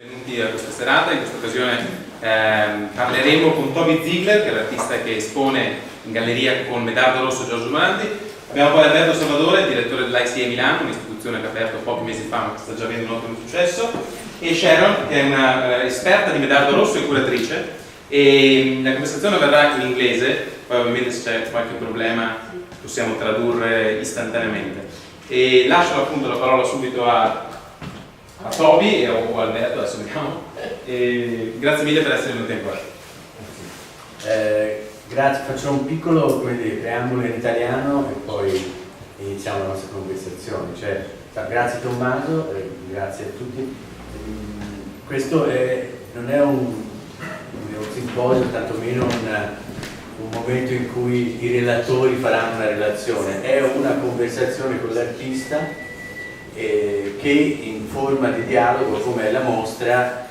Benvenuti a questa serata. In questa occasione parleremo con Toby Ziegler, che è l'artista che espone in galleria con Medardo Rosso e Giorgio Morandi. Abbiamo poi Alberto Salvadori, direttore dell'ICA Milan, un'istituzione che ha aperto pochi mesi fa ma che sta già avendo un ottimo successo, e Sharon, che è una esperta di Medardo Rosso e curatrice. E la conversazione avverrà in inglese, poi ovviamente se c'è qualche problema possiamo tradurre istantaneamente. E lascio appunto la parola subito a Toby o Alberto, adesso vediamo. E grazie mille per essere venuti ancora. Grazie, faccio un piccolo preambolo in italiano e poi iniziamo la nostra conversazione. Grazie Tommaso, grazie a tutti. Questo non è un simposio, tantomeno un momento in cui i relatori faranno una relazione, è una conversazione con l'artista che in forma di dialogo, come è la mostra,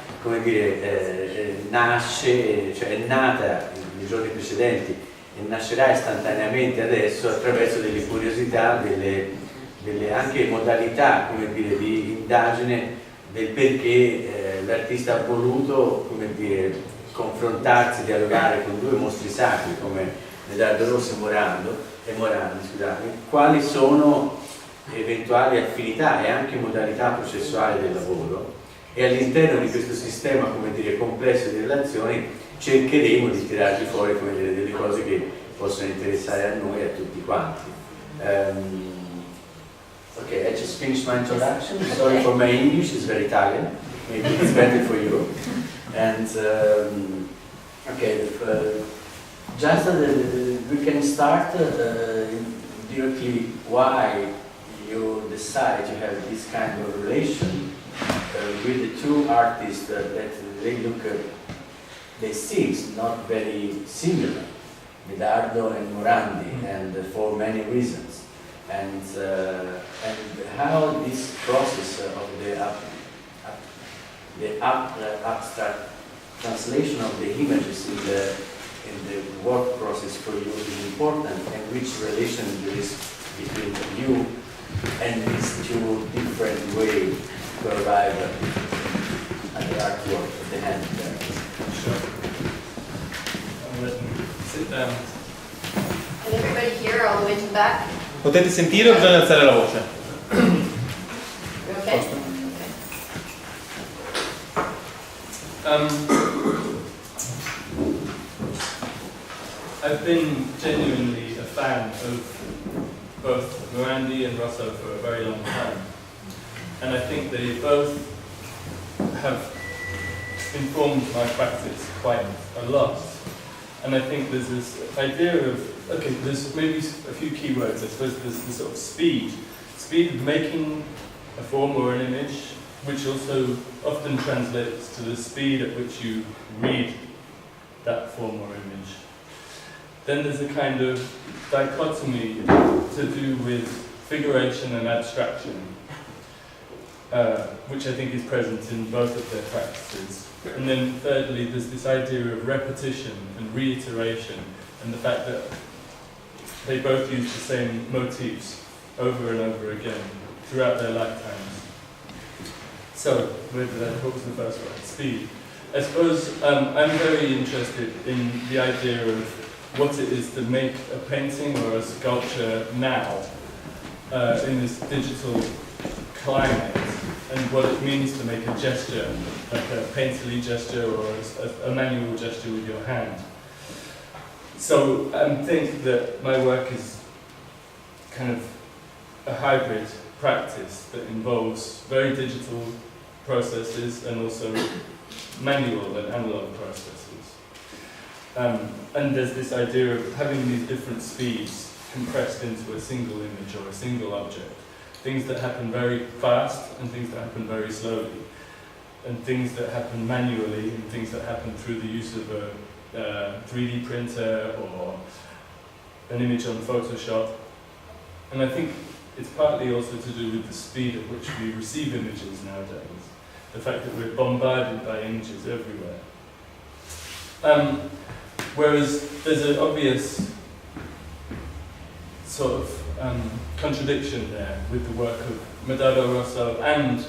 nasce, è nata nei giorni precedenti e nascerà istantaneamente adesso attraverso delle curiosità, delle anche modalità di indagine del perché l'artista ha voluto confrontarsi, dialogare con due mostri sacri come Medardo Rosso e Morandi, quali sono eventuali affinità e anche modalità processuali del lavoro, e all'interno di questo sistema complesso di relazioni cercheremo di tirarci fuori delle cose che possono interessare a noi e a tutti quanti. Okay, I just finished my introduction. Sorry for my English, it's very Italian. Maybe it's better for you. And just we can start directly why you decide to have this kind of relation with the two artists that they seem not very similar, Medardo and Morandi, and for many reasons. And how this process of the abstract translation of the images in the work process for you is important, and which relation there is between you and these two different ways to arrive at the artwork, at the hand there. Sure. Sit down. Can everybody hear all the way to the back? Potete sentire o bisogna alzare la voce? You okay? I've been genuinely a fan of both Morandi and Rosso for a very long time, and I think they both have informed my practice quite a lot. And I think there's this idea of, there's maybe a few key words. I suppose there's this sort of speed of making a form or an image, which also often translates to the speed at which you read that form or image. Then there's a kind of dichotomy to do with figuration and abstraction, which I think is present in both of their practices. And then thirdly, there's this idea of repetition and reiteration, and the fact that they both use the same motifs over and over again throughout their lifetimes. So, what was the first one? Speed. I suppose I'm very interested in the idea of what it is to make a painting or a sculpture now in this digital climate, and what it means to make a gesture, like a painterly gesture or a manual gesture with your hand. So I think that my work is kind of a hybrid practice that involves very digital processes and also manual and analog processes. And there's this idea of having these different speeds compressed into a single image or a single object. Things that happen very fast and things that happen very slowly, and things that happen manually and things that happen through the use of a 3D printer or an image on Photoshop. And I think it's partly also to do with the speed at which we receive images nowadays, the fact that we're bombarded by images everywhere. Whereas there's an obvious sort of contradiction there with the work of Medardo Rosso and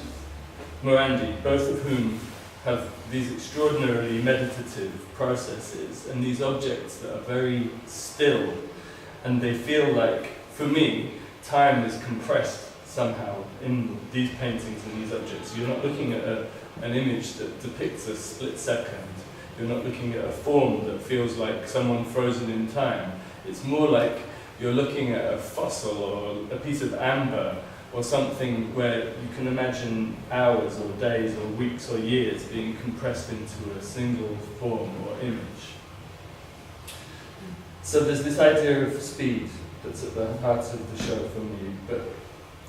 Morandi, both of whom have these extraordinarily meditative processes and these objects that are very still, and they feel like, for me, time is compressed somehow in these paintings and these objects. You're not looking at an image that depicts a split second. You're not looking at a form that feels like someone frozen in time. It's more like you're looking at a fossil or a piece of amber or something where you can imagine hours or days or weeks or years being compressed into a single form or image. So there's this idea of speed that's at the heart of the show for me, but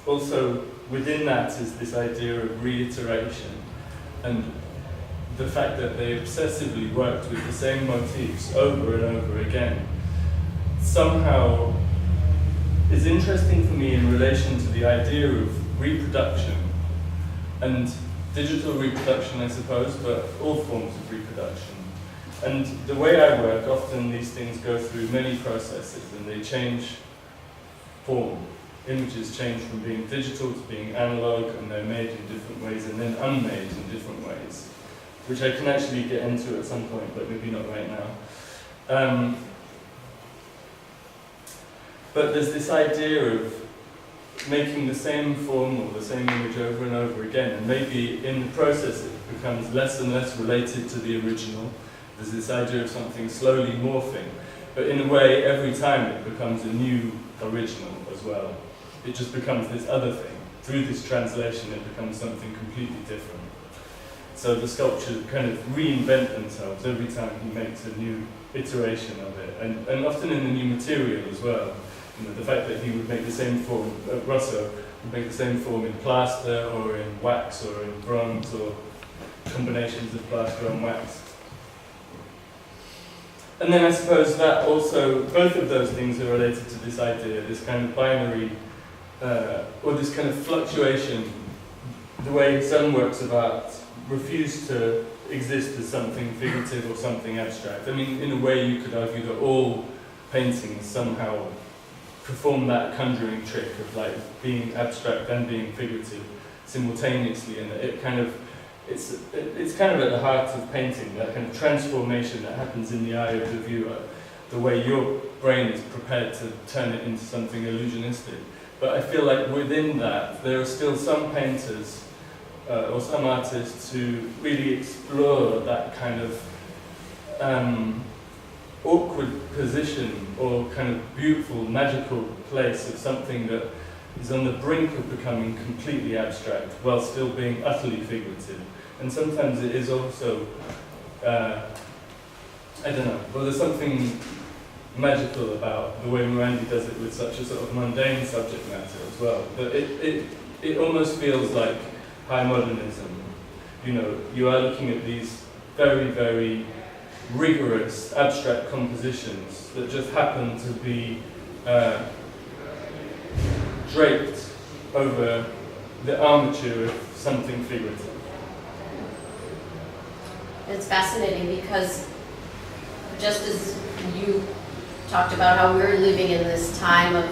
also within that is this idea of reiteration and the fact that they obsessively worked with the same motifs over and over again somehow is interesting for me in relation to the idea of reproduction and digital reproduction, I suppose, but all forms of reproduction. And the way I work, often these things go through many processes and they change form. Images change from being digital to being analog, and they're made in different ways and then unmade in different ways, which I can actually get into at some point, but maybe not right now. But there's this idea of making the same form or the same image over and over again, and maybe in the process it becomes less and less related to the original. There's this idea of something slowly morphing, but in a way every time it becomes a new original as well. It just becomes this other thing. Through this translation it becomes something completely different. So the sculptures kind of reinvent themselves every time he makes a new iteration of it, and often in a new material as well. You know, the fact that he would make the same form, Rosso would make the same form in plaster or in wax or in bronze or combinations of plaster and wax. And then I suppose that also, both of those things are related to this idea, this kind of binary, or this kind of fluctuation, the way some works of art refuse to exist as something figurative or something abstract. I mean, in a way you could argue that all paintings somehow perform that conjuring trick of like being abstract and being figurative simultaneously, and it kind of it's kind of at the heart of painting, that kind of transformation that happens in the eye of the viewer, the way your brain is prepared to turn it into something illusionistic. But I feel like within that there are still some painters or some artists who really explore that kind of awkward position or kind of beautiful, magical place of something that is on the brink of becoming completely abstract while still being utterly figurative. And sometimes it is also, I don't know, well, there's something magical about the way Morandi does it with such a sort of mundane subject matter as well. But it almost feels like high modernism. You know, you are looking at these very, very rigorous abstract compositions that just happen to be draped over the armature of something figurative. It's fascinating because just as you talked about how we're living in this time of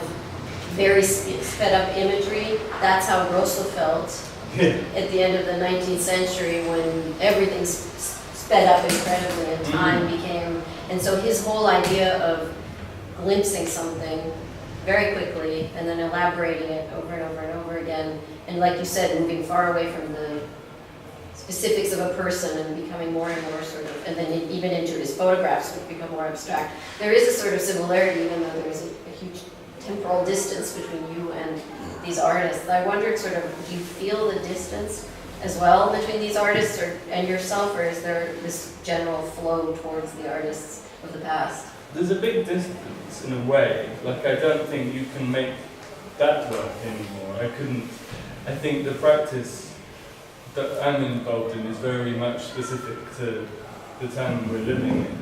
very sped up imagery, that's how Rosso felt at the end of the 19th century when everything's sped up incredibly and time became, and so his whole idea of glimpsing something very quickly and then elaborating it over and over and over again, and like you said, moving far away from the specifics of a person and becoming more and more sort of, and then even into his photographs which become more abstract. There is a sort of similarity, even though there's a huge temporal distance between you and these artists. I wondered sort of, do you feel the distance as well between these artists and yourself, or is there this general flow towards the artists of the past? There's a big distance in a way. Like, I don't think you can make that work anymore. I think the practice that I'm involved in is very much specific to the time we're living in.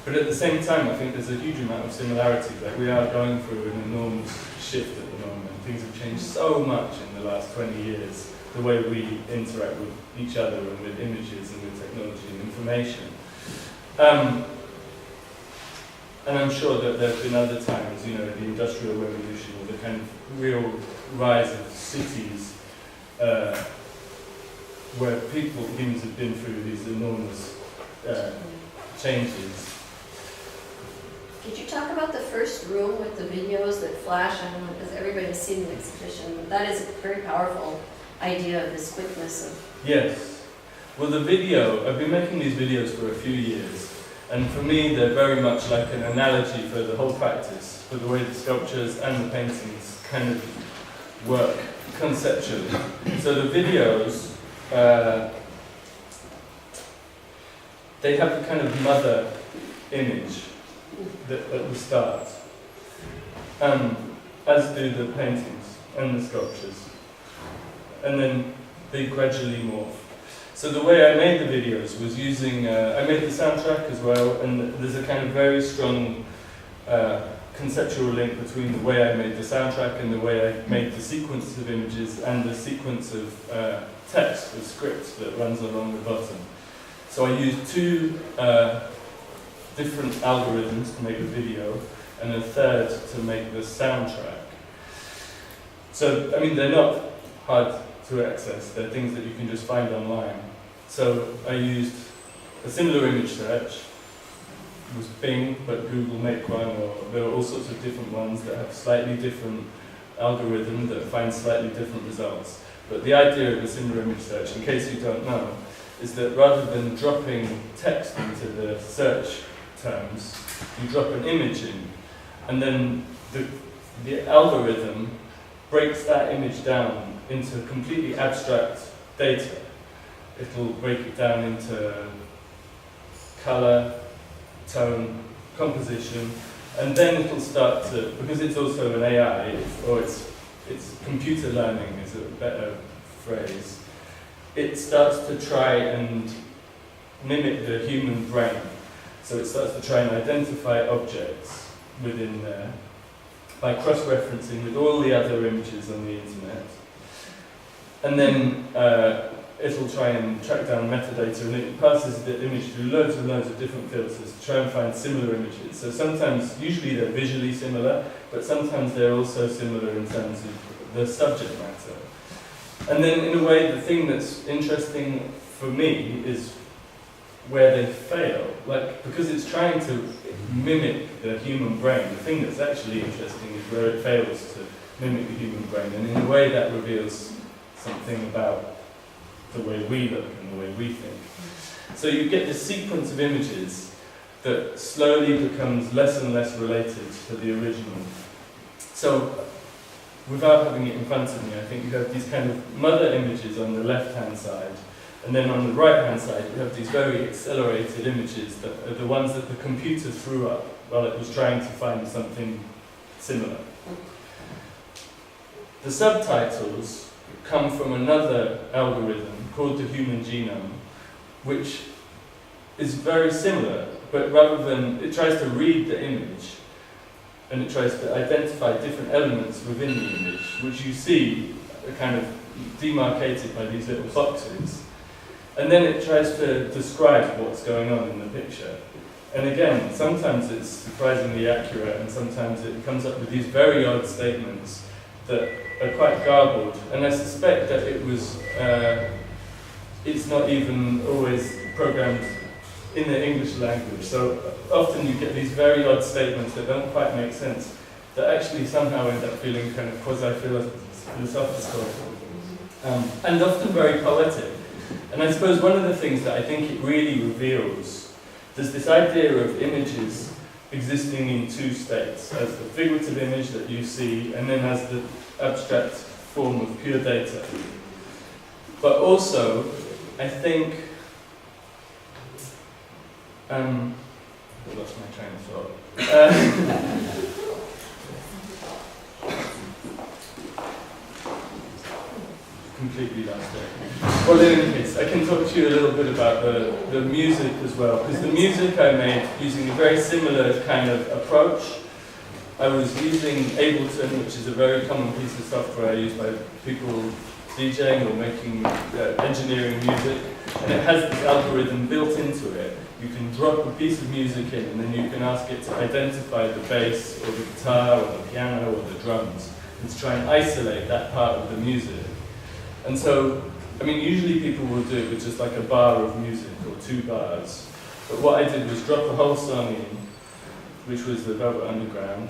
But at the same time, I think there's a huge amount of similarities. Like, we are going through an enormous shift at the moment. Things have changed so much in the last 20 years, the way we interact with each other and with images and with technology and information. And I'm sure that there have been other times, you know, the Industrial Revolution, or the kind of real rise of cities, where humans have been through these enormous changes. Could you talk about the first room with the videos that flash? I don't know, because everybody's seen the exhibition, but that is a very powerful idea of this quickness of... Yes. Well, the video, I've been making these videos for a few years, and for me they're very much like an analogy for the whole practice, for the way the sculptures and the paintings kind of work conceptually. So the videos, they have the kind of mother image at the start, as do the paintings and the sculptures, and then they gradually morph. So the way I made the videos was using, I made the soundtrack as well, and there's a kind of very strong conceptual link between the way I made the soundtrack and the way I made the sequence of images and the sequence of text, the script that runs along the bottom. So I used two different algorithms to make the video, and a third to make the soundtrack. So, I mean, they're not hard to access, they're things that you can just find online. So I used a similar image search. It was Bing, but Google make one, or there are all sorts of different ones that have slightly different algorithms that find slightly different results. But the idea of a similar image search, in case you don't know, is that rather than dropping text into the search terms, you drop an image in, and then the algorithm breaks that image down into completely abstract data. It'll break it down into color, tone, composition, and then it'll start to, because it's also an AI, it's computer learning is a better phrase, it starts to try and mimic the human brain. So it starts to try and identify objects within there by cross-referencing with all the other images on the internet. And then it'll try and track down metadata, and it passes the image through loads and loads of different filters to try and find similar images. So sometimes, usually they're visually similar, but sometimes they're also similar in terms of the subject matter. And then in a way, the thing that's interesting for me is where they fail. Like, because it's trying to mimic the human brain, the thing that's actually interesting is where it fails to mimic the human brain, and in a way that reveals something about the way we look and the way we think. So you get this sequence of images that slowly becomes less and less related to the original. So without having it in front of me, I think you have these kind of mother images on the left-hand side, and then on the right-hand side you have these very accelerated images that are the ones that the computer threw up while it was trying to find something similar. The subtitles come from another algorithm called the human genome, which is very similar, but rather than, it tries to read the image, and it tries to identify different elements within the image, which you see are kind of demarcated by these little boxes. And then it tries to describe what's going on in the picture. And again, sometimes it's surprisingly accurate, and sometimes it comes up with these very odd statements that are quite garbled. And I suspect that it was, it's not even always programmed in the English language. So often you get these very odd statements that don't quite make sense, that actually somehow end up feeling kind of quasi-philosophical, and often very poetic. And I suppose one of the things that I think it really reveals, there's this idea of images existing in two states, as the figurative image that you see, and then as the abstract form of pure data. But also, I think, I lost my train of thought. Completely lost it. Well, in any case, I can talk to you a little bit about the music as well, because the music I made using a very similar kind of approach. I was using Ableton, which is a very common piece of software used by people DJing or making engineering music, and it has this algorithm built into it. You can drop a piece of music in, and then you can ask it to identify the bass or the guitar or the piano or the drums, and to try and isolate that part of the music. And so I mean, usually people will do it with just like a bar of music or 2 bars. But what I did was drop the whole song in, which was the Velvet Underground,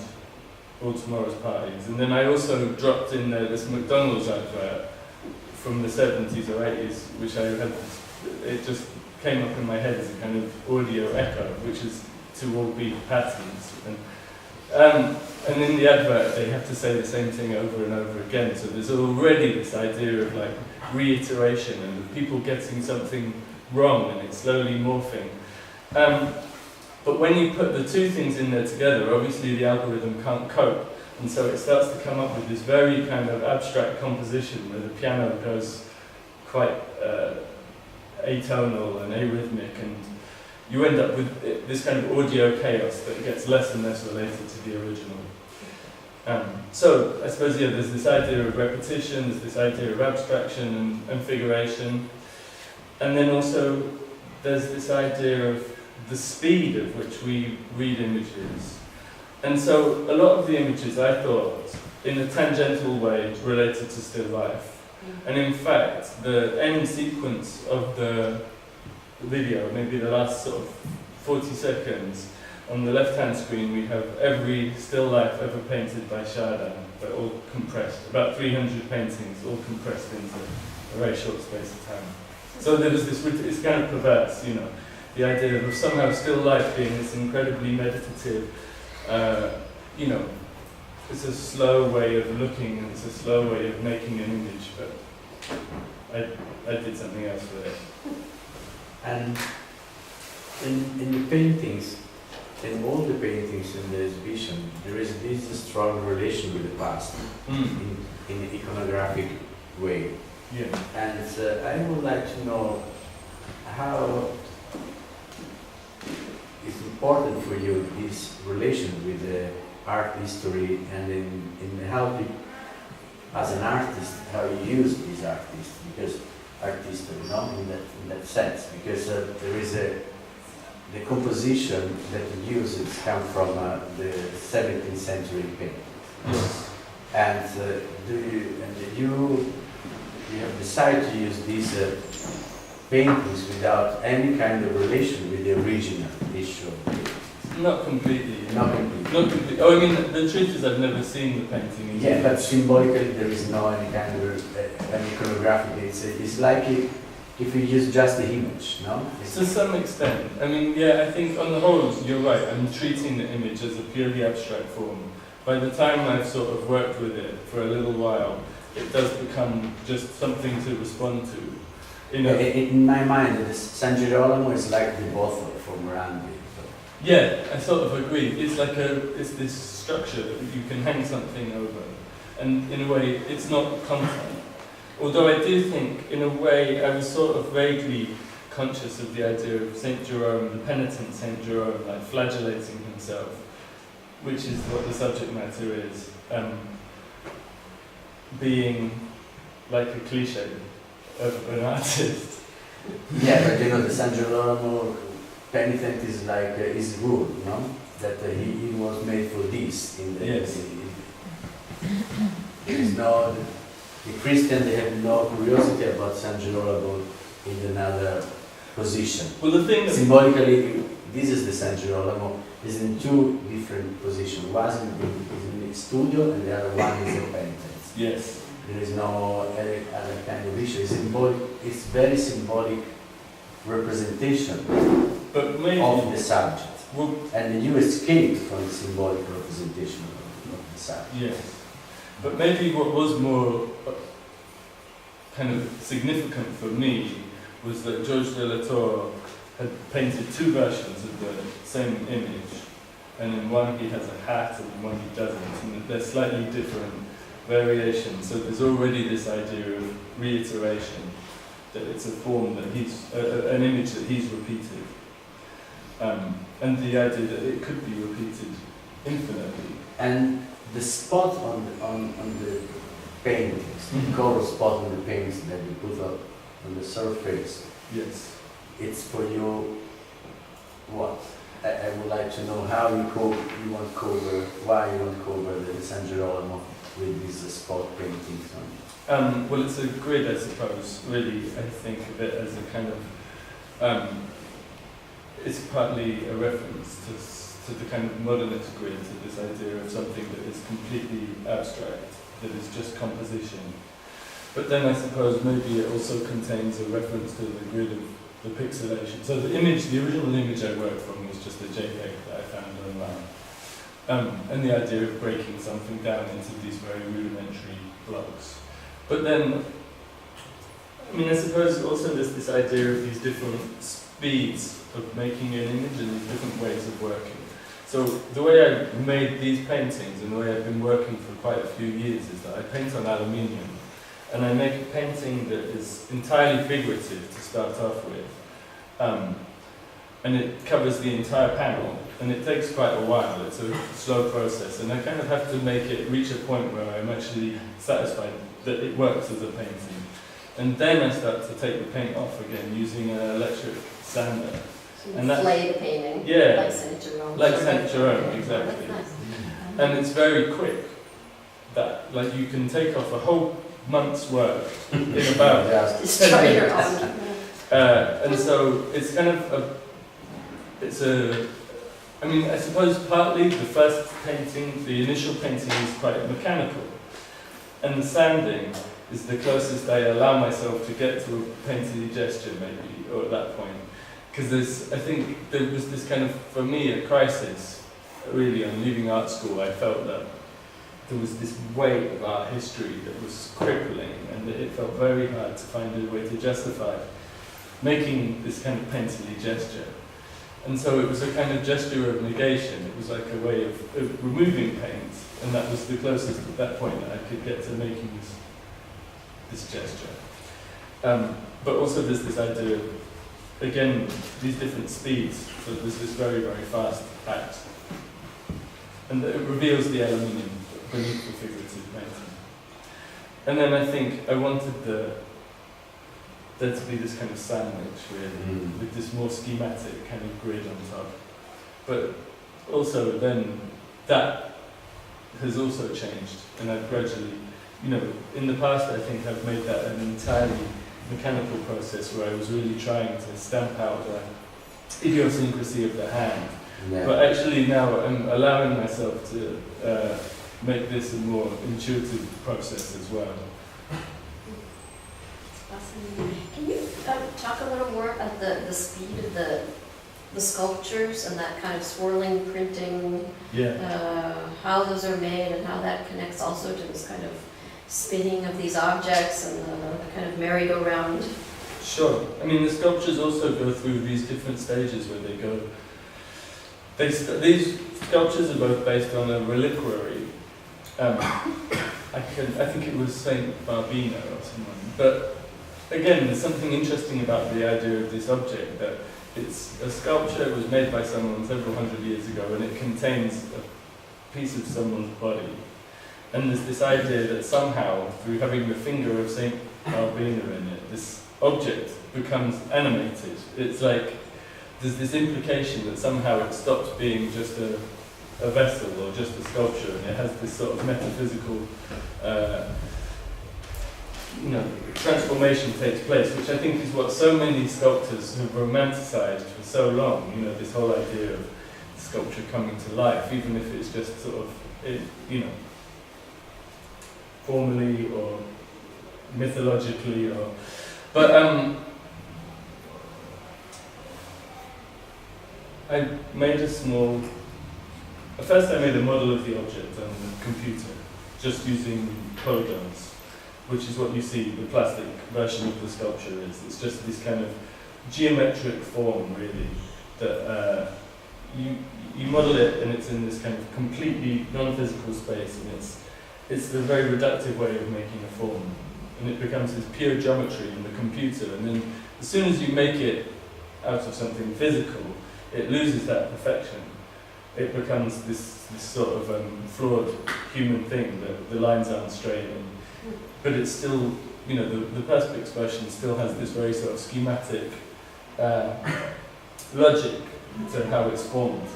All Tomorrow's Parties. And then I also dropped in there this McDonald's advert from the 70s or 80s, which I had, it just came up in my head as a kind of audio echo, which is to all beat patterns. And in the advert, they have to say the same thing over and over again. So there's already this idea of like reiteration and people getting something wrong and it's slowly morphing. But when you put the 2 things in there together, obviously the algorithm can't cope. And so it starts to come up with this very kind of abstract composition where the piano goes quite atonal and arrhythmic, and you end up with this kind of audio chaos that gets less and less related to the original. So I suppose, yeah, there's this idea of repetition, there's this idea of abstraction and figuration, and then also there's this idea of the speed at which we read images. And so a lot of the images I thought, in a tangential way, related to still life. And in fact, the end sequence of the video, maybe the last sort of 40 seconds, on the left-hand screen we have every still life ever painted by Sharon, but all compressed, about 300 paintings, all compressed into a very short space of time. So there was this, it's kind of perverse, you know, the idea of somehow still life being this incredibly meditative, you know, it's a slow way of looking and it's a slow way of making an image, but I did something else with it. And in the paintings, in all the paintings in the exhibition, there is this strong relation with the past in an iconographic way. Yeah. And I would like to know how it's important for you, this relation with the art history, and in how you, as an artist, how you use these artists, because art history, no, in that sense, because there is the composition that you use come from the 17th century painting. Yes. And you have decided to use these paintings without any kind of relation with the original issue. Not completely. Not completely. Not completely. Oh, I mean, the truth is I've never seen the painting. Yeah, but symbolically there is no any kind of an iconographic. It's like if you use just the image, no? To some extent. I mean, yeah, I think on the whole, you're right. I'm treating the image as a purely abstract form. By the time I've sort of worked with it for a little while, it does become just something to respond to. You know? In my mind, the San Girolamo is like the bottle for Morandi. Yeah, I sort of agree. It's like it's this structure that you can hang something over. And in a way, it's not content. Although I do think, in a way, I was sort of vaguely conscious of the idea of St. Jerome, the penitent St. Jerome, like flagellating himself, which is what the subject matter is, being like a cliche of an artist. Yeah, but you know, the San Girolamo penitent is like his rule, no? That he was made for this. Yes. There is no, the Christian, they have no curiosity about San Girolamo in another position. Well, the thing symbolically, this is the San Girolamo, is in 2 different positions. One is in the studio and the other one is a penitent. Yes. There is no other kind of issue. It's very symbolic representation but maybe, of the subject. Well, and you escape from the symbolic representation of the subject. yes. But maybe what was more kind of significant for me was that Georges de la Tour had painted 2 versions of the same image. And in one he has a hat and in one he doesn't. And they're slightly different variations. So there's already this idea of reiteration, that it's a form that he's, an image that he's repeated. And the idea that it could be repeated infinitely. And the spot on the paintings, the color spot on the paintings that you put up on the surface, yes, it's for you what? I would like to know how you want cover, why you want cover the San Girolamo. with these spot paintings on it? Well, it's a grid, I suppose. Really, I think of it as a kind of. It's partly a reference to the kind of modernist grid, to this idea of something that is completely abstract, that is just composition. But then I suppose maybe it also contains a reference to the grid of the pixelation. So the original image I worked from was just a JPEG that I found online. And the idea of breaking something down into these very rudimentary blocks. But then, I mean, I suppose also there's this idea of these different speeds of making an image and these different ways of working. So the way I made these paintings and the way I've been working for quite a few years is that I paint on aluminium. And I make a painting that is entirely figurative to start off with. And it covers the entire panel. And it takes quite a while. It's a slow process. And I kind of have to make it reach a point where I'm actually satisfied that it works as a painting. And then I start to take the paint off again using an electric sander. So you And that's- flay the painting, Yeah. like Saint Jerome. Like So Saint Jerome, that's exactly. nice. And it's very quick. That, like, you can take off a whole month's work in about Destroy 10 your minutes. own. And so it's kind of I mean, I suppose partly the first painting, the initial painting is quite mechanical. And the sanding is the closest I allow myself to get to a painterly gesture, maybe, or at that point. Because I think there was this kind of, for me, a crisis, really, on leaving art school. I felt that there was this weight of art history that was crippling, and that it felt very hard to find a way to justify making this kind of painterly gesture. And so it was a kind of gesture of negation. It was like a way of removing paint, and that was the closest at that point that I could get to making this gesture. But also there's this idea of, again, these different speeds. So there's this very, very fast act. And it reveals the aluminium beneath the figurative painting. And then I think I wanted there to be this kind of sandwich, really, with this more schematic kind of grid on top. But also then that has also changed, and I've gradually, in the past I think I've made that an entirely mechanical process where I was really trying to stamp out the idiosyncrasy of the hand. Yeah. But actually now I'm allowing myself to make this a more intuitive process as well. Can you talk a little more about the speed of the sculptures and that kind of swirling printing, how those are made and how that connects also to this kind of spinning of these objects and the kind of merry-go-round? Sure. I mean, the sculptures also go through these different stages where they go. These sculptures are both based on a reliquary. I think it was Saint Barbino or someone. But again, there's something interesting about the idea of this object, that it's a sculpture. It was made by someone several hundred years ago, and it contains a piece of someone's body. And there's this idea that somehow, through having the finger of Saint Barbino in it, this object becomes animated. It's like there's this implication that somehow it stops being just a vessel or just a sculpture, and it has this sort of metaphysical transformation takes place, which I think is what so many sculptors have romanticized for so long. This whole idea of sculpture coming to life, even if it's just sort of, formally or mythologically, but I made first I made a model of the object on the computer, just using polygons, which is what you see the plastic version of the sculpture is. It's just this kind of geometric form, really, that you model it, and it's in this kind of completely non-physical space, and it's the very reductive way of making a form, and it becomes this pure geometry in the computer. And then as soon as you make it out of something physical, it loses that perfection. It becomes this sort of flawed human thing, that the lines aren't straight, but it's still, the Perspex version still has this very sort of schematic logic to how it's formed.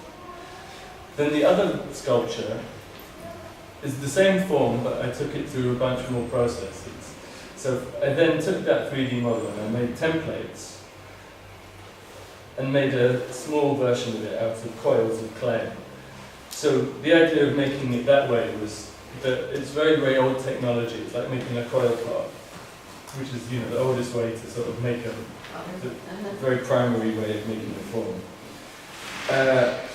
Then the other sculpture it's the same form, but I took it through a bunch more processes. So I then took that 3D model and I made templates and made a small version of it out of coils of clay. So the idea of making it that way was that it's very, very old technology. It's like making a coil pot, which is, you know, the oldest way to sort of make the very primary way of making a form.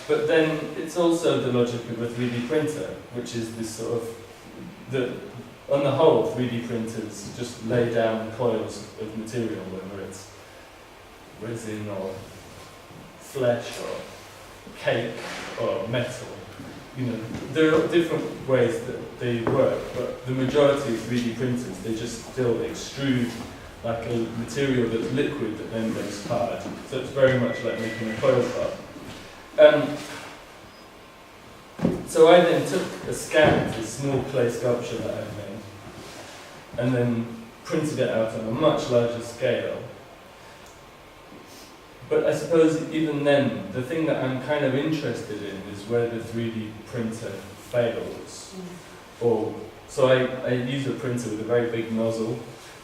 But then it's also the logic of a 3D printer, which is this sort of, on the whole, 3D printers just lay down coils of material, whether it's resin or flesh or cake or metal. You know, there are different ways that they work, but the majority of 3D printers, they just still extrude like a material that's liquid that then goes hard. So it's very much like making a coil pot. So I then took a scan of this small clay sculpture that I'd made and then printed it out on a much larger scale. But I suppose even then, the thing that I'm kind of interested in is where the 3D printer fails. So I use a printer with a very big nozzle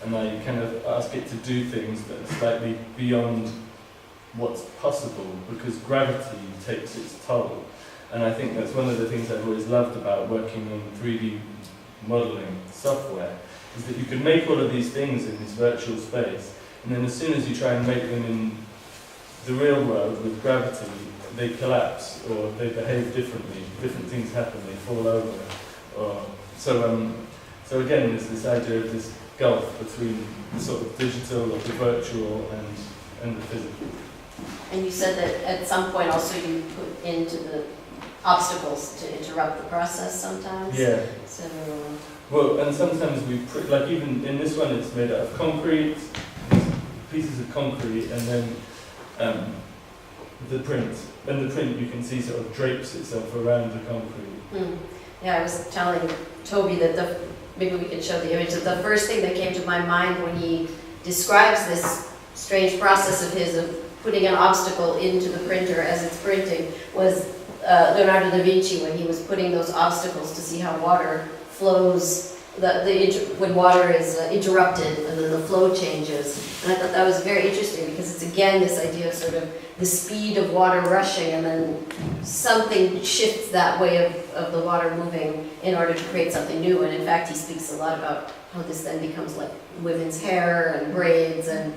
and I kind of ask it to do things that are slightly beyond what's possible because gravity takes its toll. And I think that's one of the things I've always loved about working on 3D modeling software, is that you can make all of these things in this virtual space, and then as soon as you try and make them in the real world with gravity, they collapse or they behave differently. Different things happen, they fall over. So again, there's this idea of this gulf between the sort of digital or the virtual and the physical. And you said that at some point also you put into the obstacles to interrupt the process sometimes? Yeah. So. Well, and sometimes like even in this one it's made out of concrete, pieces of concrete, and then the print. And the print you can see sort of drapes itself around the concrete. Yeah, I was telling Toby that maybe we can show the image, that the first thing that came to my mind when he describes this strange process of his of putting an obstacle into the printer as it's printing was Leonardo da Vinci, when he was putting those obstacles to see how water flows, when water is interrupted and then the flow changes. And I thought that was very interesting because it's again this idea of sort of the speed of water rushing and then something shifts that way of the water moving in order to create something new. And in fact, he speaks a lot about how this then becomes like women's hair and braids, and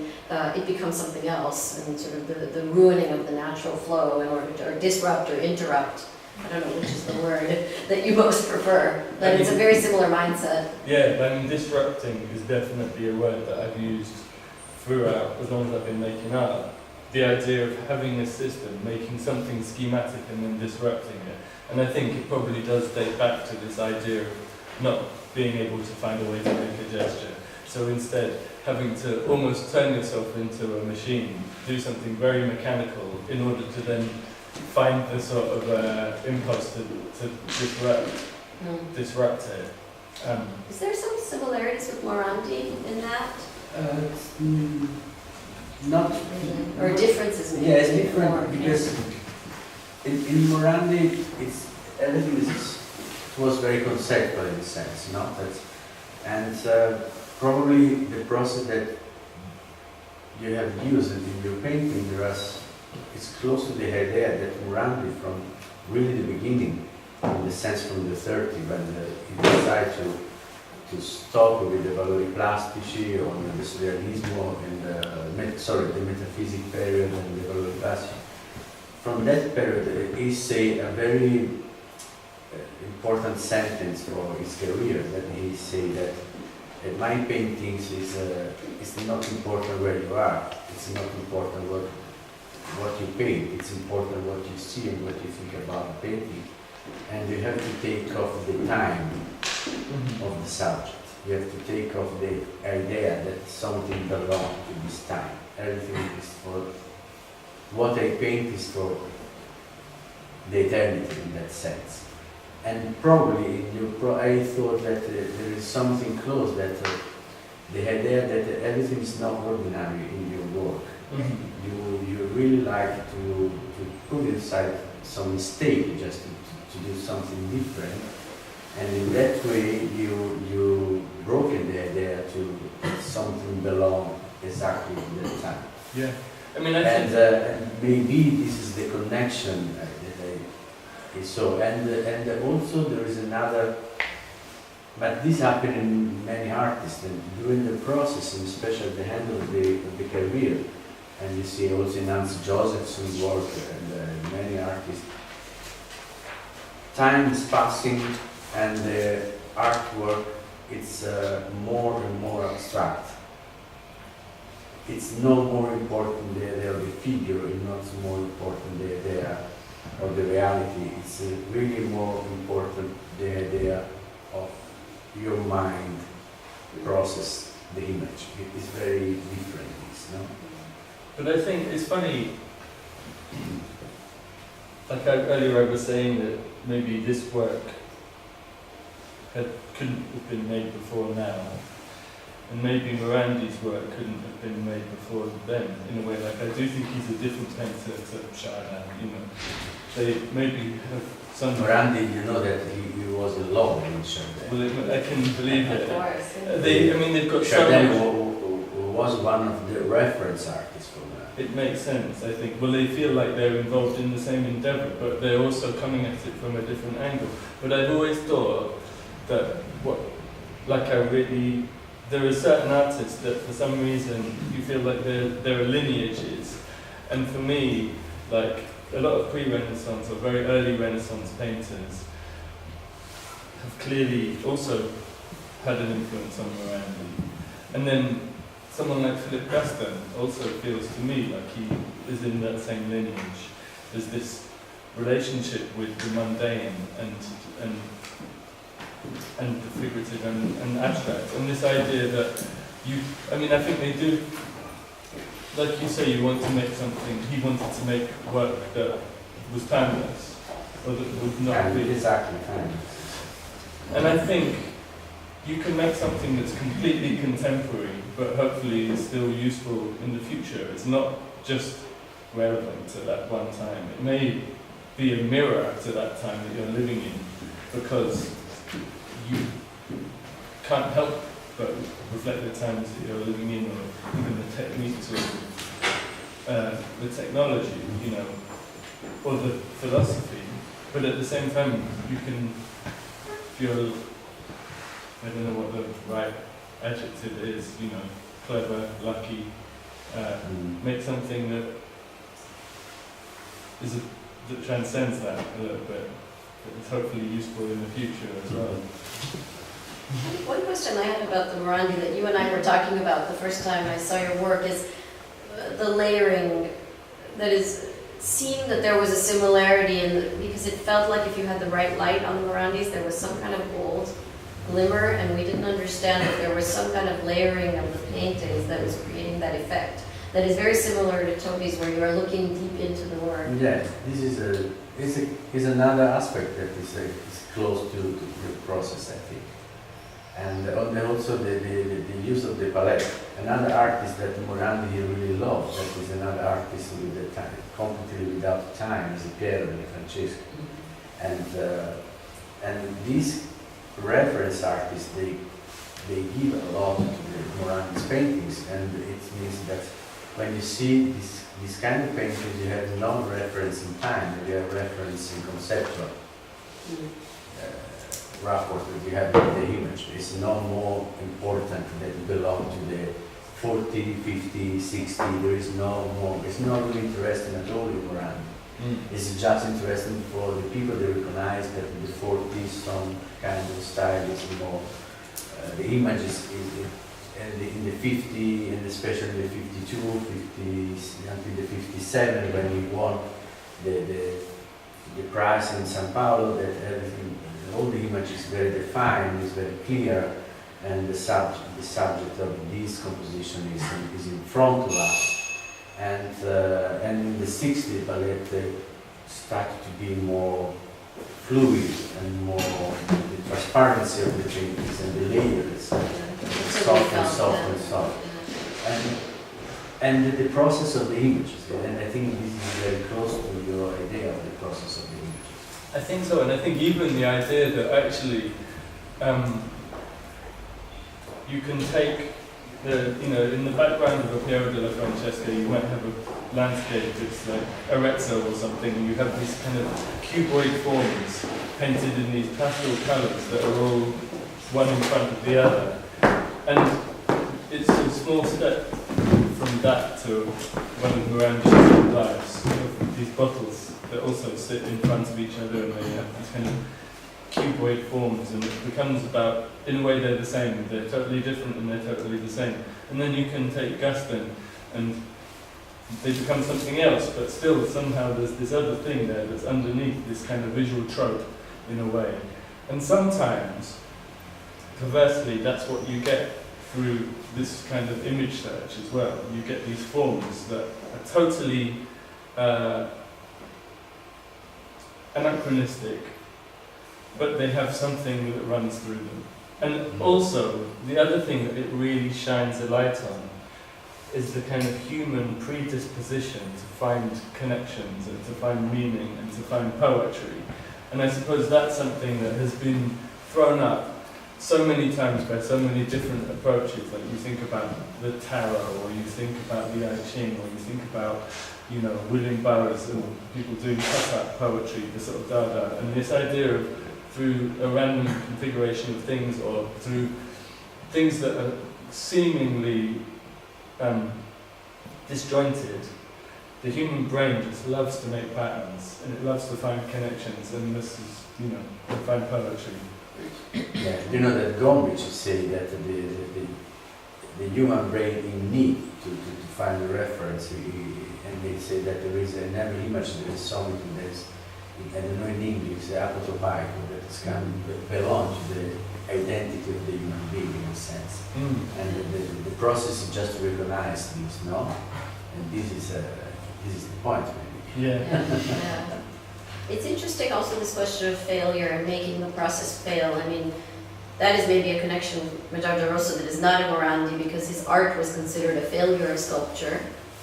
it becomes something else, and sort of the ruining of the natural flow in order to, or disrupt or interrupt. I don't know which is the word that you most prefer, but it's a very similar mindset. Yeah, I mean, disrupting is definitely a word that I've used throughout as long as I've been making art. The idea of having a system, making something schematic and then disrupting it. And I think it probably does date back to this idea of not being able to find a way to make a gesture. So instead, having to almost turn yourself into a machine, do something very mechanical in order to then find the sort of impulse to disrupt it. Is there some similarities with Morandi in that? Not. Or differences maybe? Yeah, it's different because in Morandi, everything was very conceptual in a sense, no? And probably the process that you have used in your painting, it's close to the idea that Morandi, from really the beginning, in the sense from the 30s, when he decided to stop with the valori plastici or the surrealismo and the metaphysic period and the valori plastici. From that period, he said a very important sentence for his career, that he said that my paintings it's not important where you are, it's not important what you paint, it's important what you see and what you think about the painting. And you have to take off the time of the subject. You have to take off the idea that something belongs to this time. Everything is for, what I paint is for the eternity in that sense. And probably I thought that there is something close, that the idea that everything is not ordinary in your work. You really like to put inside some mistake just to do something different, And in that way, you broken the idea to something belong exactly in that time. Yeah. I mean, I And, think and maybe this is the connection that I saw. And also there is another, but this happened in many artists, and during the process, and especially at the end of the career, and you see also in Hans Josephson's work and many artists, time is passing and the artwork it's more and more abstract. It's no more important the idea of the figure, it's not more important the idea of the reality. It's really more important the idea of your mind process the image. It is very different, no? But I think it's funny, like earlier I was saying that maybe this work couldn't have been made before now, and maybe Morandi's work couldn't have been made before then, in a way. Like, I do think he's a different painter to Sharon, you know. They maybe have some... Morandi, you know that he was in love with Chardin. Well, I can believe it. Of course. I mean, they've got Chardin so much... was one of the reference artists for that. It makes sense, I think. Well, they feel like they're involved in the same endeavour, but they're also coming at it from a different angle. But I've always thought that, there are certain artists that for some reason you feel like there are lineages. And for me, like, a lot of pre-Renaissance or very early Renaissance painters have clearly also had an influence on Morandi. And then someone like Philip Gaston also feels to me like he is in that same lineage. There's this relationship with the mundane and the figurative and abstract, and this idea that I think they do, like you say, you want to make something, he wanted to make work that was timeless, or that would not be. Exactly, timeless. And I think you can make something that's completely contemporary, but hopefully is still useful in the future. It's not just relevant to that one time. It may be a mirror to that time that you're living in, because you can't help but reflect the times that you're living in, or even the techniques or the technology, you know, or the philosophy. But at the same time, you can feel, I don't know what the right adjective is, you know, clever, lucky, make something that that transcends that a little bit. It's hopefully useful in the future as well. One question I had about the Morandi that you and I were talking about the first time I saw your work is the layering. That is, seeing that there was a similarity because it felt like if you had the right light on the Morandis, there was some kind of gold glimmer, and we didn't understand that there was some kind of layering of the paintings that was creating that effect. That is very similar to Toby's, where you are looking deep into the work. Yeah, this is another aspect that is close to the process, I think. And also the use of the palette. Another artist that Morandi really loved, that is another artist with the time, completely without time, is Piero di Francesco. And these reference artists, they give a lot to the Morandi's paintings, and it means that when you see this kind of paintings, you have no reference in time, you have reference in conceptual rapport that you have with the image. It's no more important that it belongs to the 40, 50, 60, there is no more, it's not really interesting at all in Morandi. It's just interesting for the people that recognize that in the 40s some kind of style is more, the images in the 50, and especially in the 52, 50, until the 57, when we won the prize in São Paulo, that everything, all the image is very defined, is very clear, and the subject of this composition is in front of us. And in the 60s, ballet started to be more fluid and more the transparency of the paintings and the layers, soft and soft and soft. And the process of the images, and I think this is very close to your idea of the process of the images. I think so, and I think even the idea that actually you can take in the background of a Piero della Francesca, you might have a landscape that's like Arezzo or something, and you have these kind of cuboid forms painted in these pastel colours that are all one in front of the other. And it's a small step from that to one of Morandi's lives, these bottles that also sit in front of each other, and they have these kind of cuboid forms, and it becomes about, in a way they're the same, they're totally different and they're totally the same. And then you can take Gaston and they become something else, but still somehow there's this other thing there that's underneath this kind of visual trope in a way. And sometimes, perversely, that's what you get through this kind of image search as well. You get these forms that are totally anachronistic, but they have something that runs through them. And also, the other thing that it really shines a light on is the kind of human predisposition to find connections and to find meaning and to find poetry. And I suppose that's something that has been thrown up so many times by so many different approaches. Like you think about the tarot, or you think about the I Ching, or you think about, William Burroughs and people doing cut-out poetry, the sort of Dada, and this idea of through a random configuration of things, or through things that are seemingly disjointed, the human brain just loves to make patterns, and it loves to find connections, and this is, to find poetry. Yeah, that Gombrich is saying that the human brain in need to find a reference, and they say that there is in every image there is something that's, I don't know in English, apotopaico, that is can belong to the identity of the human being in a sense. And the process is just to recognize things, no? And this is the point, maybe. Yeah. It's interesting also this question of failure and making the process fail. I mean, that is maybe a connection with Medardo Rosso that is not in Morandi, because his art was considered a failure of sculpture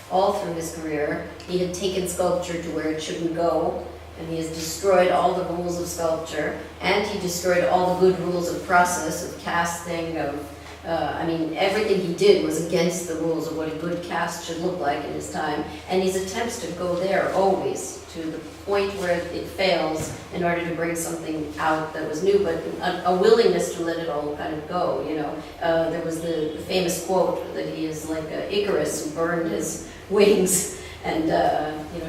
all through his career. He had taken sculpture to where it shouldn't go, and he has destroyed all the rules of sculpture, and he destroyed all the good rules of process, of casting, of everything he did was against the rules of what a good cast should look like in his time, and his attempts to go there always to the point where it fails in order to bring something out that was new, but a willingness to let it all kind of go, There was the famous quote that he is like Icarus who burned his wings, and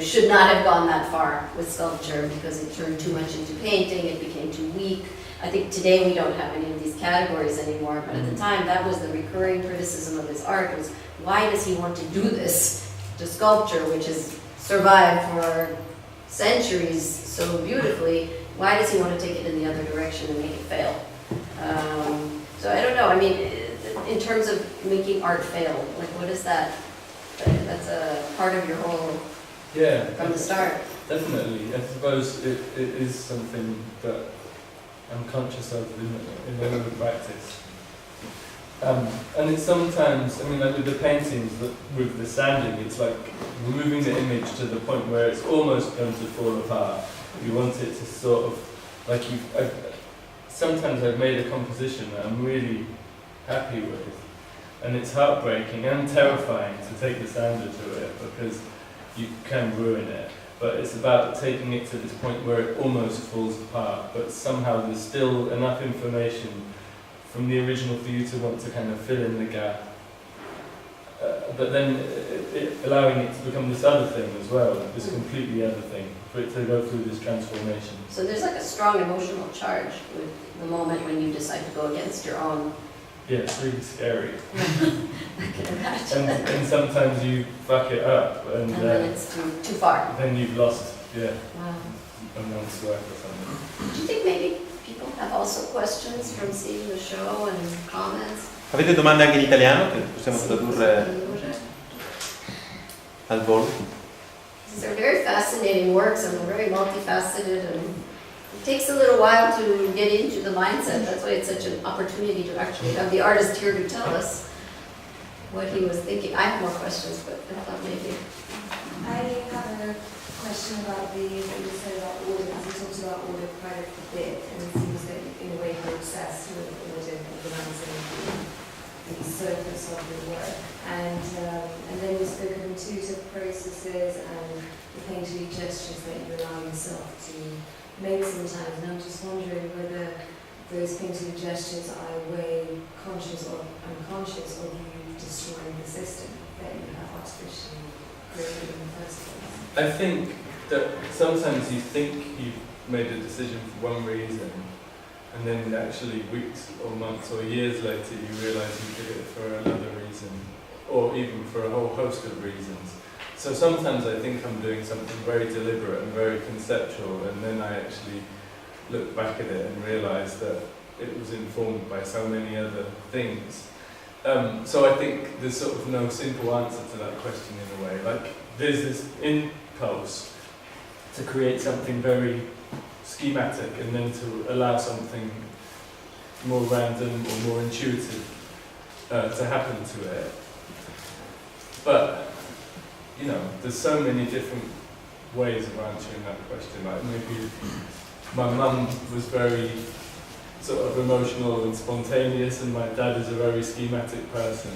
should not have gone that far with sculpture because it turned too much into painting, it became too weak. I think today we don't have any of these categories anymore, but at the time that was the recurring criticism of his art, was why does he want to do this to sculpture, which has survived for centuries so beautifully? Why does he want to take it in the other direction and make it fail? So I don't know, in terms of making art fail, like what is that? That's a part of your whole, from the start. Definitely. I suppose it is something that I'm conscious of in my own practice. And it's sometimes, like with the paintings, with the sanding, it's like moving the image to the point where it's almost going to fall apart. You want it to sort of, sometimes I've made a composition that I'm really happy with, and it's heartbreaking and terrifying to take the sander to it, because you can ruin it. But it's about taking it to this point where it almost falls apart, but somehow there's still enough information from the original for you to want to kind of fill in the gap. But then allowing it to become this other thing as well, this completely other thing, for it to go through this transformation. So there's like a strong emotional charge with the moment when you decide to go against your own. Yeah, it's really scary. I can imagine. And sometimes you fuck it up, and then it's too far. Then you've lost, Wow. a month's work or something. Do you think maybe people have also questions from seeing the show and comments? Avete domande anche in italiano che possiamo tradurre al volo? These are very fascinating works, and they're very multifaceted, and it takes a little while to get into the mindset. That's why it's such an opportunity to actually have the artist here to tell us what he was thinking. I have more questions, but I thought maybe I have a question about what you said about order, because you talked about order quite a bit, and it seems that in a way you're obsessed with order and organizing the surface of your work. And then you spoke of intuitive processes and the painterly gestures that you allow yourself to make sometimes. And I'm just wondering whether those painterly gestures are a way, conscious or unconscious, of you destroying the system that you have artificially created in the first place. I think that sometimes you think you've made a decision for one reason, and then actually weeks or months or years later you realise you did it for another reason, or even for a whole host of reasons. So sometimes I think I'm doing something very deliberate and very conceptual, and then I actually look back at it and realise that it was informed by so many other things. So I think there's sort of no simple answer to that question in a way. Like, there's this impulse to create something very schematic and then to allow something more random or more intuitive to happen to it. But, you know, there's so many different ways of answering that question. Like, maybe my mum was very sort of emotional and spontaneous, and my dad is a very schematic person.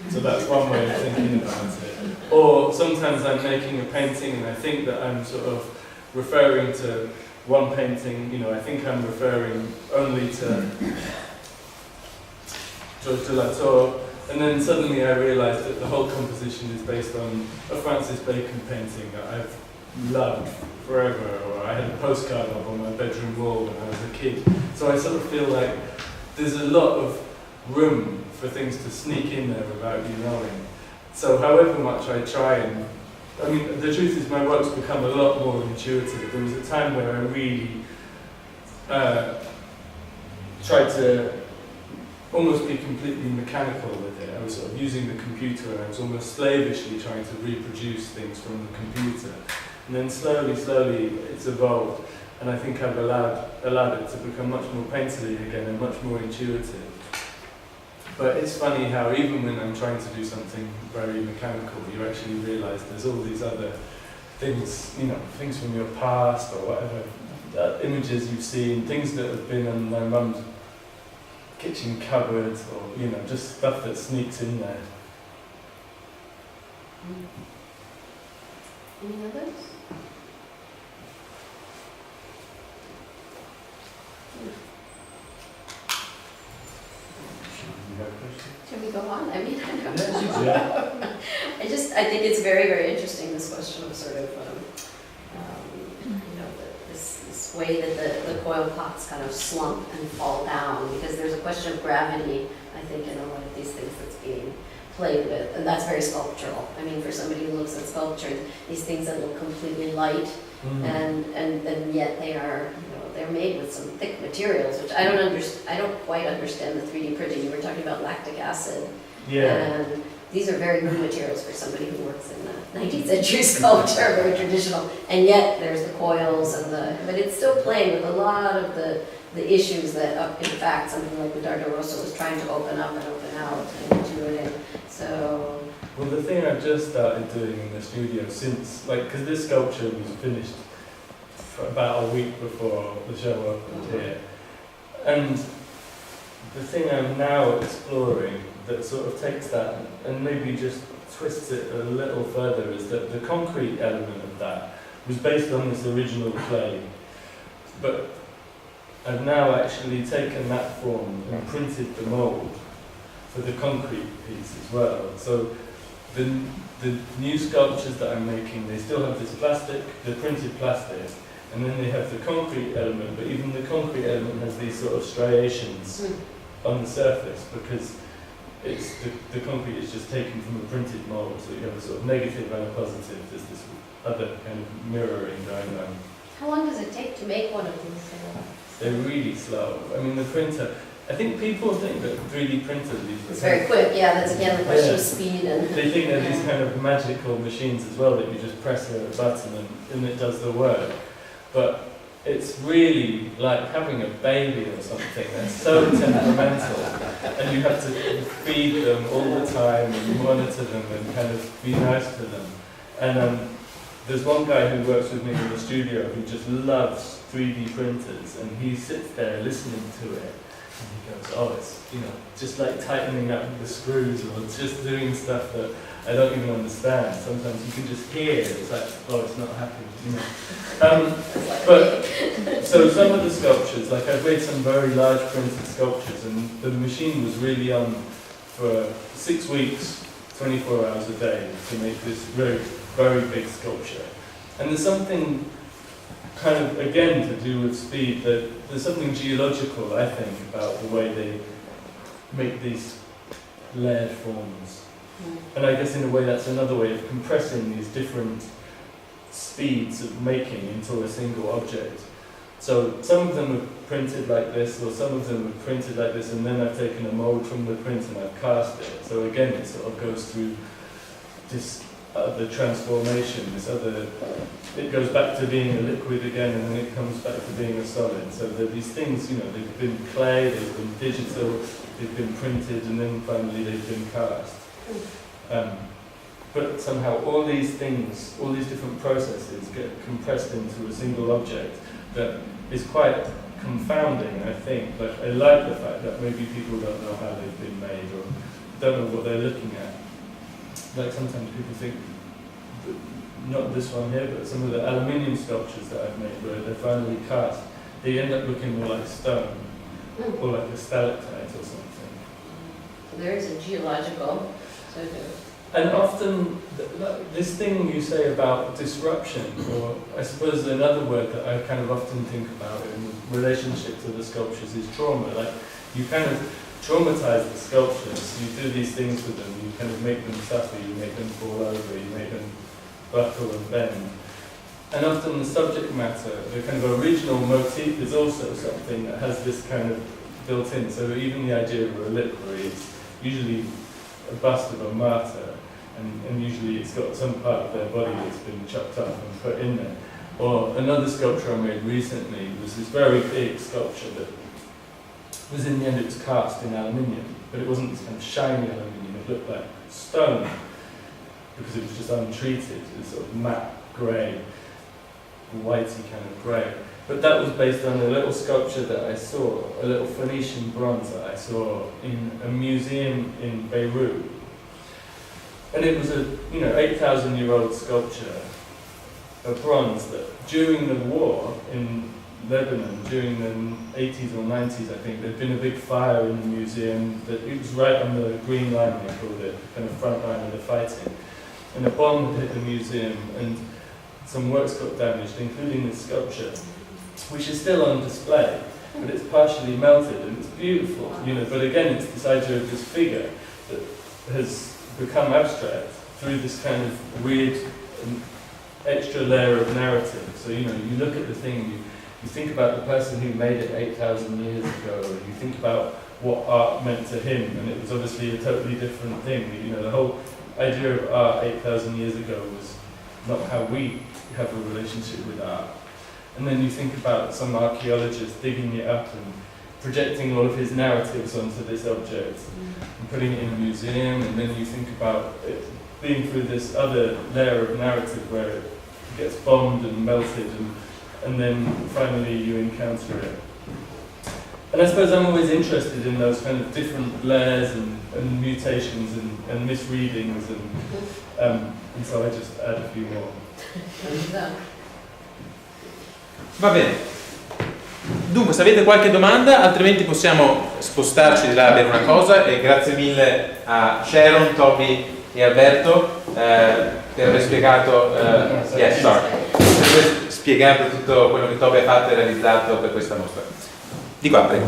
So that's one way of thinking about it. Or sometimes I'm making a painting and I think that I'm sort of referring to one painting, you know, I think I'm referring only to Giorgio, and then suddenly I realise that the whole composition is based on a Francis Bacon painting that I've loved forever, or I had a postcard of on my bedroom wall when I was a kid. So I sort of feel like there's a lot of room for things to sneak in there without you knowing. So however much I try and, I mean, the truth is my work's become a lot more intuitive. There was a time where I really tried to almost be completely mechanical with it. I was sort of using the computer and I was almost slavishly trying to reproduce things from the computer. And then slowly it's evolved, and I think I've allowed it to become much more painterly again and much more intuitive. But it's funny how even when I'm trying to do something very mechanical, you actually realise there's all these other things, you know, things from your past or whatever, images you've seen, things that have been on my mum's kitchen cupboard, or, you know, just stuff that sneaks in there. Any others? Can we go on? I mean, I don't know. Yeah. I think it's very, very interesting, this question of sort of, you know, this way that the coil pots kind of slump and fall down, because there's a question of gravity, I think, in a lot of these things that's being played with, and that's very sculptural. I mean, for somebody who looks at sculpture, these things that look completely light, and yet they are, you know, they're made with some thick materials, which I don't quite understand the 3D printing. You were talking about lactic acid, and these are very new materials for somebody who works in the 19th century sculpture, very traditional, and yet there's the coils but it's still playing with a lot of the issues that, in fact, something like Medardo Rosso was trying to open up and open out and intuitive. So. Well, the thing I've just started doing in the studio since, like, because this sculpture was finished about a week before the show opened here, and the thing I'm now exploring that sort of takes that and maybe just twists it a little further is that the concrete element of that was based on this original clay, but I've now actually taken that form and printed the mould for the concrete piece as well. So the new sculptures that I'm making, they still have this plastic, the printed plastic, and then they have the concrete element, but even the concrete element has these sort of striations on the surface, because it's the concrete is just taken from a printed mould, so you have a sort of negative and a positive. There's this other kind of mirroring going on. How long does it take to make one of these? They're really slow. I mean, the printer, I think people think that 3D printers, it's very quick, yeah, that's again the question of speed. And they think they're these kind of magical machines as well, that you just press a button and it does the work. But it's really like having a baby or something. They're so temperamental, and you have to feed them all the time and monitor them and kind of be nice to them. And there's one guy who works with me in the studio who just loves 3D printers, and he sits there listening to it, and he goes, oh, it's, you know, just like tightening up the screws, or just doing stuff that I don't even understand. Sometimes you can just hear, it's like, oh, it's not happening, you know. But, so some of the sculptures, like I've made some very large printed sculptures, and the machine was really on for 6 weeks, 24 hours a day to make this very, very big sculpture. And there's something kind of, again, to do with speed, that there's something geological, I think, about the way they make these layered forms. And I guess in a way that's another way of compressing these different speeds of making into a single object. So some of them are printed like this, or some of them are printed like this, and then I've taken a mold from the print and I've cast it. So again, it sort of goes through this other transformation, this other, it goes back to being a liquid again, and then it comes back to being a solid. So there are these things, you know, they've been clay, they've been digital, they've been printed, and then finally they've been cast. But somehow all these things, all these different processes get compressed into a single object that is quite confounding, I think. But I like the fact that maybe people don't know how they've been made, or don't know what they're looking at. Like sometimes people think, not this one here, but some of the aluminium sculptures that I've made where they're finally cast, they end up looking more like stone, or like a stalactite or something. There is a geological, so and often, this thing you say about disruption, or I suppose another word that I kind of often think about in relationship to the sculptures is trauma. Like, you kind of traumatize the sculptures, you do these things with them, you kind of make them suffer, you make them fall over, you make them buckle and bend. And often the subject matter, the kind of original motif, is also something that has this kind of built in. So even the idea of a reliquary is usually a bust of a martyr, and usually it's got some part of their body that's been chopped up and put in there. Or another sculpture I made recently was this very big sculpture that was, in the end, it was cast in aluminium, but it wasn't this kind of shiny aluminium, it looked like stone, because it was just untreated, this sort of matte grey, whitey kind of grey. But that was based on a little sculpture that I saw, a little Phoenician bronze that I saw in a museum in Beirut. And it was a, 8,000-year-old sculpture, a bronze that during the war in Lebanon, during the 80s or 90s, I think, there'd been a big fire in the museum. That it was right on the green line, they called it, kind of front line of the fighting. And a bomb had hit the museum, and some works got damaged, including this sculpture, which is still on display, but it's partially melted, and it's beautiful, But again, it's this idea of this figure that has become abstract through this kind of weird extra layer of narrative. So, you look at the thing, you think about the person who made it 8,000 years ago, and you think about what art meant to him, and it was obviously a totally different thing. The whole idea of art 8,000 years ago was not how we have a relationship with art. And then you think about some archaeologist digging it up and projecting all of his narratives onto this object and putting it in a museum, and then you think about it being through this other layer of narrative where it gets bombed and melted, and then finally you encounter it. And I suppose I'm always interested in those kind of different layers and mutations and misreadings, and so I just add a few more. Va bene. Dunque, se avete qualche domanda, altrimenti possiamo spostarci di là a bere una cosa, e grazie mille a Sharon, Toby e Alberto per aver spiegato, per aver spiegato tutto quello che Toby ha fatto e realizzato per questa mostra. Di qua, prego.